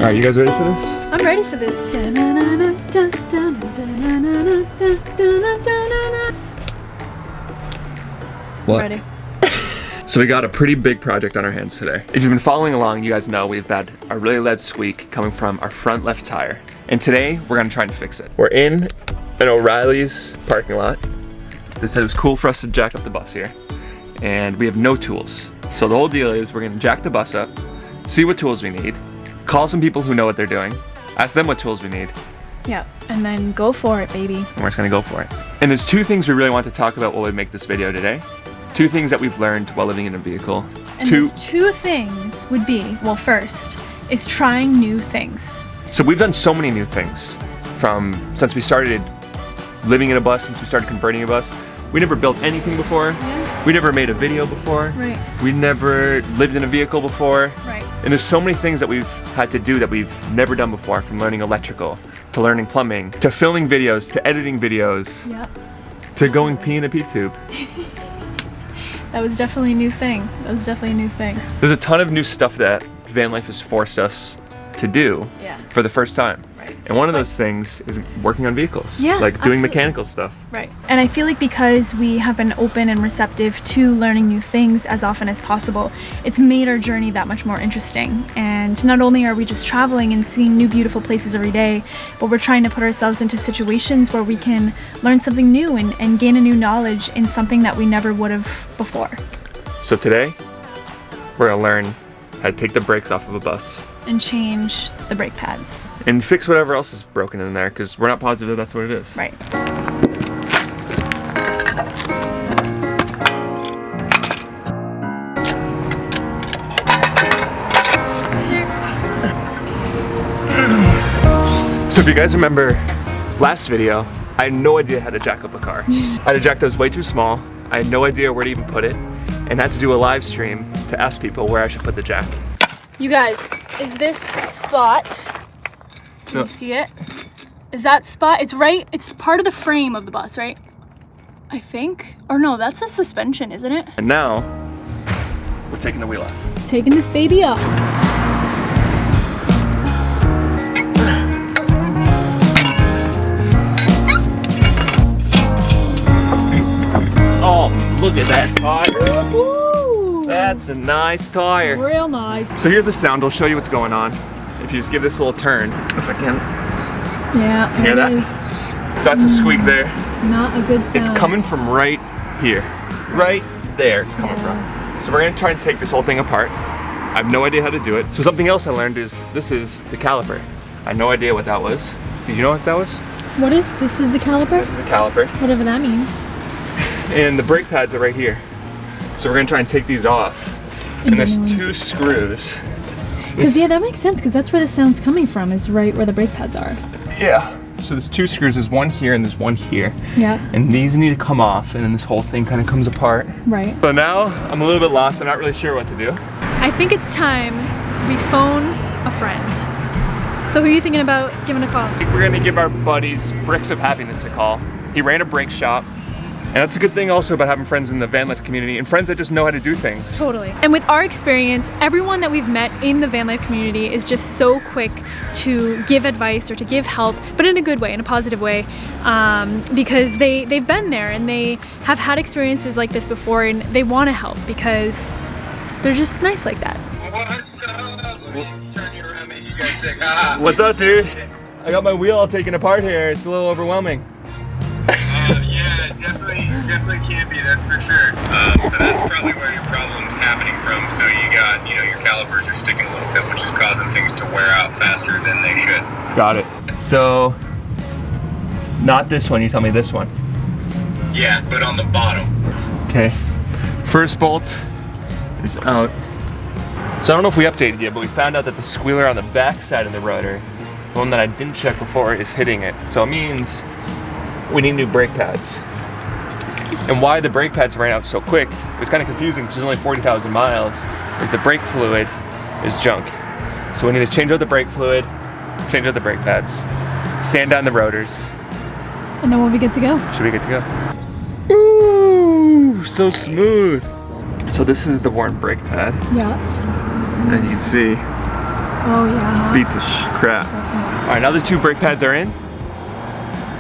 Alright, you guys ready for this? I'm ready for this. What? Ready. So we got a pretty big project on our hands today. If you've been following along, you guys know we've had a really loud squeak coming from our front left tire. And today, we're gonna try and fix it. We're in an O'Reilly's parking lot. They said it was cool for us to jack up the bus here. And we have no tools. So the whole deal is we're gonna jack the bus up, see what tools we need, call some people who know what they're doing, ask them what tools we need. Yeah, and then go for it, baby. And we're just gonna go for it. And there's two things we really want to talk about while we make this video today. Two things that we've learned while living in a vehicle. And those two things would be, well, first is trying new things. So we've done so many new things since we started living in a bus, since we started converting a bus. We never built anything before. Yeah. We never made a video before. Right. We never lived in a vehicle before. Right. And there's so many things that we've had to do that we've never done before, from learning electrical, to learning plumbing, to filming videos, to editing videos, Yep. to going pee in a pee tube. That was definitely a new thing. There's a ton of new stuff that van life has forced us to do for the first time. Right. And one of those things is working on vehicles. Yeah, like doing absolutely. mechanical stuff. Right. And I feel like because we have been open and receptive to learning new things as often as possible, it's made our journey that much more interesting. And not only are we just traveling and seeing new beautiful places every day, but we're trying to put ourselves into situations where we can learn something new and gain a new knowledge in something that we never would have before. So today, we're gonna learn how to take the brakes off of a bus. And change the brake pads. And fix whatever else is broken in there, because we're not positive that that's what it is. Right. So if you guys remember last video, I had no idea how to jack up a car. I had a jack that was way too small. I had no idea where to even put it, and had to do a live stream to ask people where I should put the jack. You guys, is this spot, can you see it? Is that spot, it's part of the frame of the bus, right? I think, or no, that's a suspension, isn't it? And now, we're taking the wheel off. Taking this baby up. Oh, look at that tire. Woo! That's a nice tire. Real nice. So here's the sound, I'll show you what's going on. If you just give this a little turn, if I can. Yeah, Hear that? is So that's a squeak there. not a good sound. It's coming from right here. Right there it's coming from. So we're gonna try and take this whole thing apart. I have no idea how to do it. So something else I learned is this is the caliper. I had no idea what that was. Did you know what that was? What is, this is the caliper? This is the caliper. Whatever that means. And the brake pads are right here. So we're gonna try and take these off. And there's two screws. Because yeah, that makes sense, because that's where the sound's coming from, is right where the brake pads are. Yeah. So there's two screws, there's one here and there's one here. Yeah. And these need to come off, and then this whole thing kind of comes apart. Right. So now I'm a little bit lost, I'm not really sure what to do. I think it's time we phone a friend. So who are you thinking about giving a call? We're gonna give our buddies Bricks of Happiness a call. He ran a brake shop. And that's a good thing also about having friends in the van life community and friends that just know how to do things. Totally. And with our experience, everyone that we've met in the van life community is just so quick to give advice or to give help, but in a good way, in a positive way, because they've been there and they have had experiences like this before, and they want to help because they're just nice like that. What's up? Turn you around, make you guys sick. Ah, What's up, dude? I got my wheel all taken apart here. It's a little overwhelming. yeah, definitely can be, that's for sure. So that's probably where your problem's happening from. So you got, your calipers are sticking a little bit, which is causing things to wear out faster than they should. Got it. So, not this one, you tell me this one. Yeah, but on the bottom. Okay. First bolt is out. So I don't know if we updated yet, but we found out that the squealer on the back side of the rotor, the one that I didn't check before, is hitting it. So it means we need new brake pads. And why the brake pads ran out so quick, it was kind of confusing because there's only 40,000 miles, is the brake fluid is junk. So we need to change out the brake fluid, change out the brake pads, sand down the rotors. And then we'll be good to go. Should be good to go. Ooh, so smooth. So this is the worn brake pad. Yeah. And you can see Oh yeah. It's beat to crap. All right, now the 2 brake pads are in.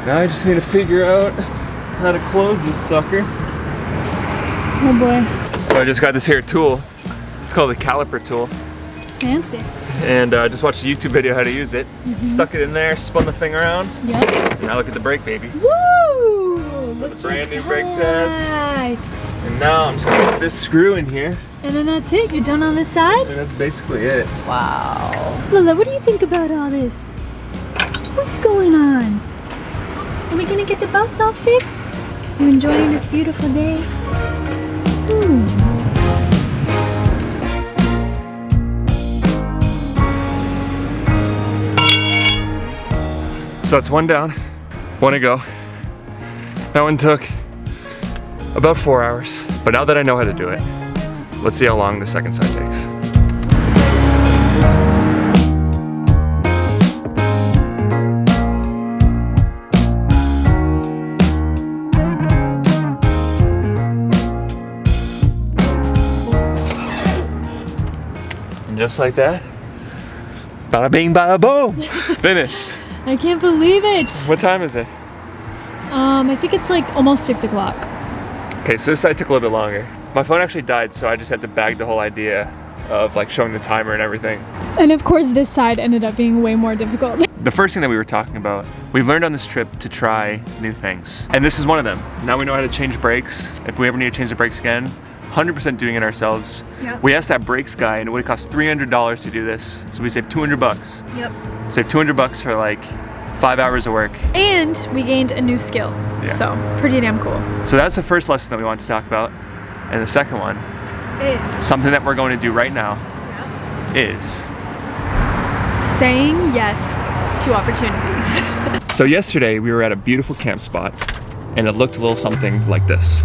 Now I just need to figure out how to close this sucker. Oh boy. So I just got this here tool. It's called a caliper tool. Fancy. And just watched a YouTube video how to use it. Stuck it in there, spun the thing around. Yep. And now look at the brake, baby. Woo! Those are brand new brake pads. And now I'm just gonna put this screw in here. And then that's it? You're done on this side? And that's basically it. Wow. Lola, what do you think about all this? What's going on? Are we gonna get the bus all fixed? You enjoying this beautiful day? So that's 1 down, 1 to go. That one took about 4 hours. But now that I know how to do it, let's see how long the second side takes. And just like that, bada bing, bada boom, finished. I can't believe it. What time is it? I think it's like almost 6 o'clock. Okay, so this side took a little bit longer. My phone actually died, so I just had to bag the whole idea of like showing the timer and everything. And of course this side ended up being way more difficult. The first thing that we were talking about, we've learned on this trip to try new things. And this is one of them. Now we know how to change brakes. If we ever need to change the brakes again, 100% doing it ourselves. Yep. We asked that brakes guy and it would have cost $300 to do this. So we saved 200 bucks. Yep. Saved 200 bucks for like 5 hours of work. And we gained a new skill. Yeah. So pretty damn cool. So that's the first lesson that we wanted to talk about. And the second one, something that we're going to do right now, is saying yes to opportunities. So yesterday we were at a beautiful camp spot and it looked a little something like this.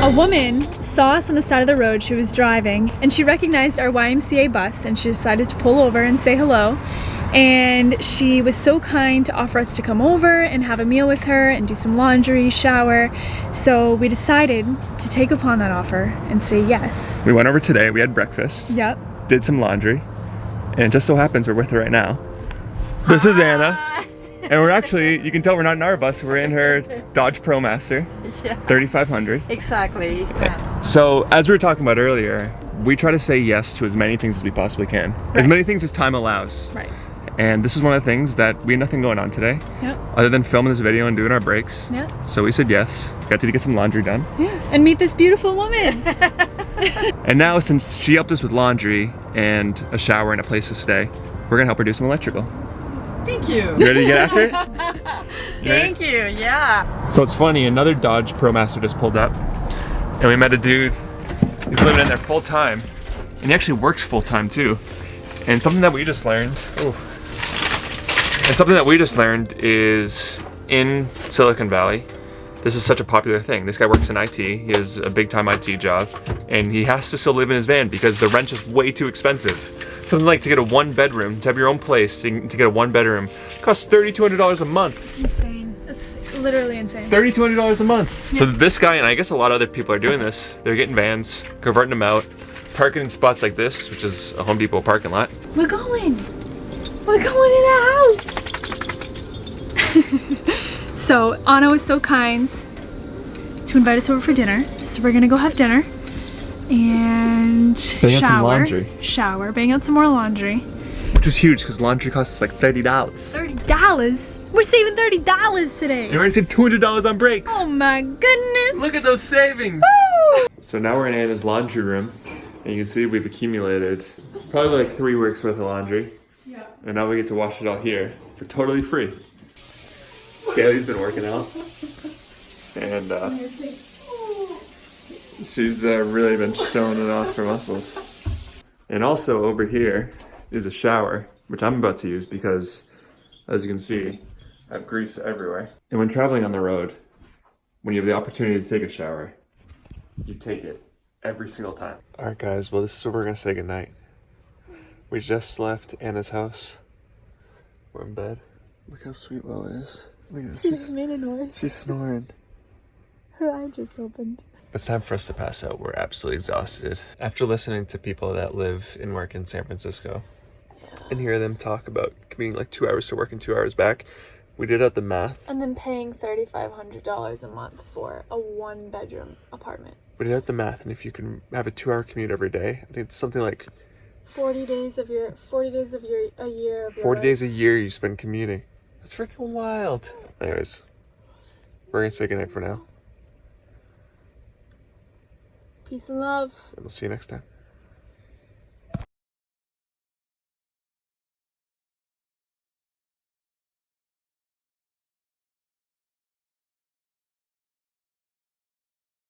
A woman saw us on the side of the road. She was driving and she recognized our YMCA bus and she decided to pull over and say hello. And she was so kind to offer us to come over and have a meal with her and do some laundry, shower. So we decided to take upon that offer and say yes. We went over today, we had breakfast, Yep. did some laundry, and it just so happens we're with her right now. This is Anna. And we're actually, you can tell we're not in our bus, we're in her Dodge ProMaster, Yeah, 3500. exactly. So as we were talking about earlier, we try to say yes to as many things as we possibly can. As many things as time allows. Right. And this is one of the things that we had nothing going on today, Yep. other than filming this video and doing our breaks. Yep. So we said yes, got to get some laundry done. Yeah. And meet this beautiful woman. And now since she helped us with laundry and a shower and a place to stay, we're gonna help her do some electrical. Thank you. You ready to get after it? Thank you. Yeah. So it's funny, another Dodge ProMaster just pulled up and we met a dude. He's living in there full time and he actually works full time too. And something that we just learned, is in Silicon Valley, this is such a popular thing. This guy works in IT, he has a big time IT job, and he has to still live in his van because the rent is way too expensive. Something like to get a 1-bedroom, to have your own place, to get a 1-bedroom, costs $3,200 a month. It's insane. It's literally insane. $3,200 a month. Yeah. So this guy, and I guess a lot of other people are doing this, they're getting vans, converting them out, parking in spots like this, which is a Home Depot parking lot. We're going in the house. So Anna was so kind to invite us over for dinner. So we're gonna go have dinner and Bang out some laundry. bang out some more laundry. Which is huge because laundry costs us like $30. $30? We're saving $30 today. And we're gonna save $200 on brakes. Oh my goodness. Look at those savings. Woo! So now we're in Anna's laundry room and you can see we've accumulated probably like 3 weeks worth of laundry. Yeah. And now we get to wash it all here for totally free. Kaylee's been working out. And she's really been showing it off her muscles. And also over here is a shower, which I'm about to use because, as you can see, I have grease everywhere. And when traveling on the road, when you have the opportunity to take a shower, you take it every single time. All right, guys, well, this is where we're gonna say goodnight. We just left Anna's house. We're in bed. Look how sweet Lola is. Look at this. She just made a noise. She's snoring. Her eye just opened. It's time for us to pass out. We're absolutely exhausted. After listening to people that live and work in San Francisco and hear them talk about commuting like 2 hours to work and 2 hours back, we did out the math. And then paying $3,500 a month for a 1-bedroom apartment. We did out the math, and if you can have a 2-hour commute every day, I think it's something like 40 days a year of your 40 days a year you spend commuting. That's freaking wild. Anyways, we're gonna say goodnight for now. Peace and love. And we'll see you next time.